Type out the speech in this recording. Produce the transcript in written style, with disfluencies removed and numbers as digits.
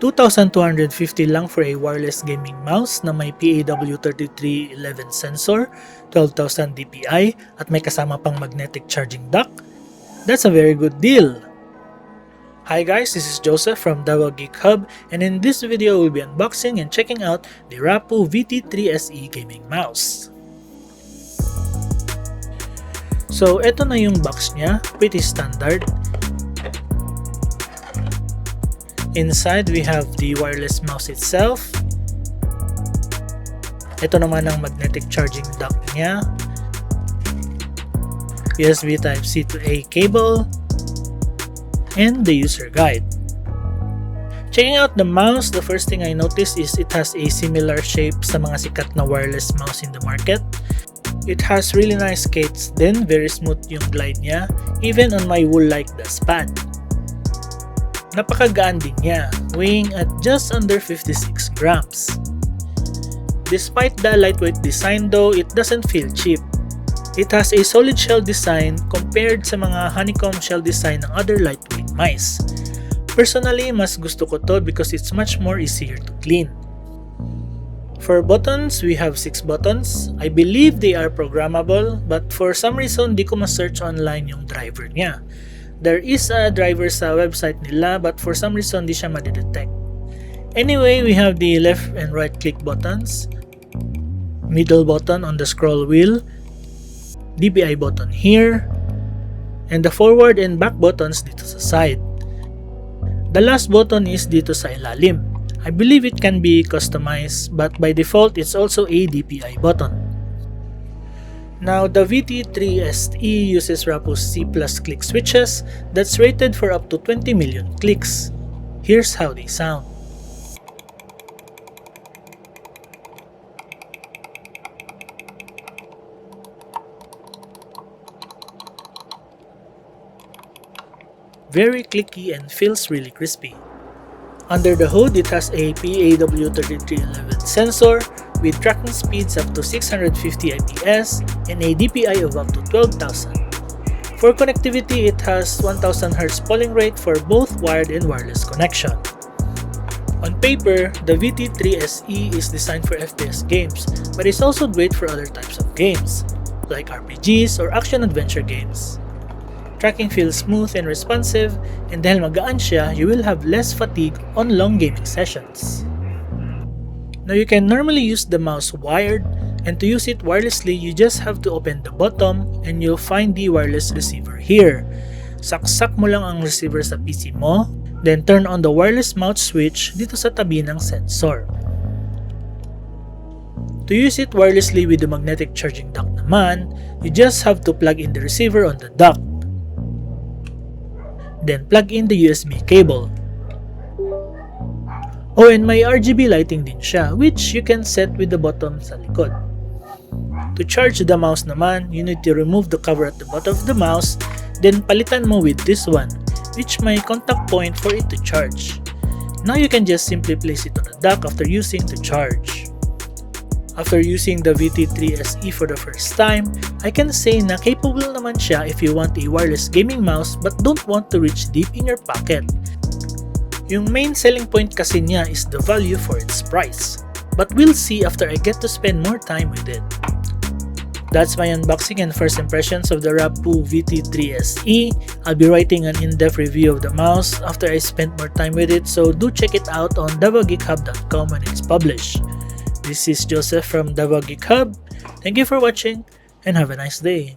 2,250 lang for a wireless gaming mouse na may PAW3311 Sensor, 12,000 dpi at may kasama pang magnetic charging dock. That's a very good deal! Hi guys, this is Joseph from Davao Geek Hub, and in this video we'll be unboxing and checking out the Rapoo VT3SE gaming mouse. So ito na yung box niya, pretty standard. Inside we have the wireless mouse itself. Ito naman ang magnetic charging dock niya. USB Type-C to A cable. And the user guide. Checking out the mouse, the first thing I noticed is it has a similar shape sa mga sikat na wireless mouse in the market. It has really nice skates din, very smooth yung glide niya, even on my wool-like dustpad. Napakagaan din niya, weighing at just under 56 grams. Despite the lightweight design though, it doesn't feel cheap. It has a solid shell design compared sa mga honeycomb shell design ng other lightweight mice. Personally, mas gusto ko to because it's much more easier to clean. For buttons, we have 6 buttons. I believe they are programmable, but for some reason, di ko ma-search online yung driver niya. There is a driver sa website nila, but for some reason, di siya ma-detect. Anyway, we have the left and right click buttons, middle button on the scroll wheel, DPI button here, and the forward and back buttons dito sa side. The last button is dito sa ilalim. I believe it can be customized, but by default, it's also a DPI button. Now, the VT3SE uses Rapoo C Plus click switches that's rated for up to 20 million clicks. Here's how they sound. Very clicky and feels really crispy. Under the hood, it has a PAW3311 sensor with tracking speeds up to 650 IPS and a DPI of up to 12,000. For connectivity, it has 1000 Hz polling rate for both wired and wireless connection. On paper, the VT3SE is designed for FPS games, but it's also great for other types of games, like RPGs or action-adventure games. Tracking feels smooth and responsive, and dahil magaan siya, you will have less fatigue on long gaming sessions. Now you can normally use the mouse wired, and to use it wirelessly, you just have to open the bottom and you'll find the wireless receiver here. Saksak mo lang ang receiver sa PC mo, then turn on the wireless mouse switch dito sa tabi ng sensor. To use it wirelessly with the magnetic charging dock naman, you just have to plug in the receiver on the dock. Then plug in the USB cable. Oh, and may RGB lighting din siya, which you can set with the bottom sa likod. To charge the mouse naman, you need to remove the cover at the bottom of the mouse, then palitan mo with this one, which may contact point for it to charge. Now you can just simply place it on the dock after using to charge. After using the VT3SE for the first time, I can say na capable naman siya if you want a wireless gaming mouse but don't want to reach deep in your pocket. Yung main selling point kasi niya is the value for its price. But we'll see after I get to spend more time with it. That's my unboxing and first impressions of the Rapoo VT3SE. I'll be writing an in-depth review of the mouse after I spent more time with it, so do check it out on DavaoGeekHub.com when it's published. This is Joseph from Davao Geek Hub. Thank you for watching and have a nice day.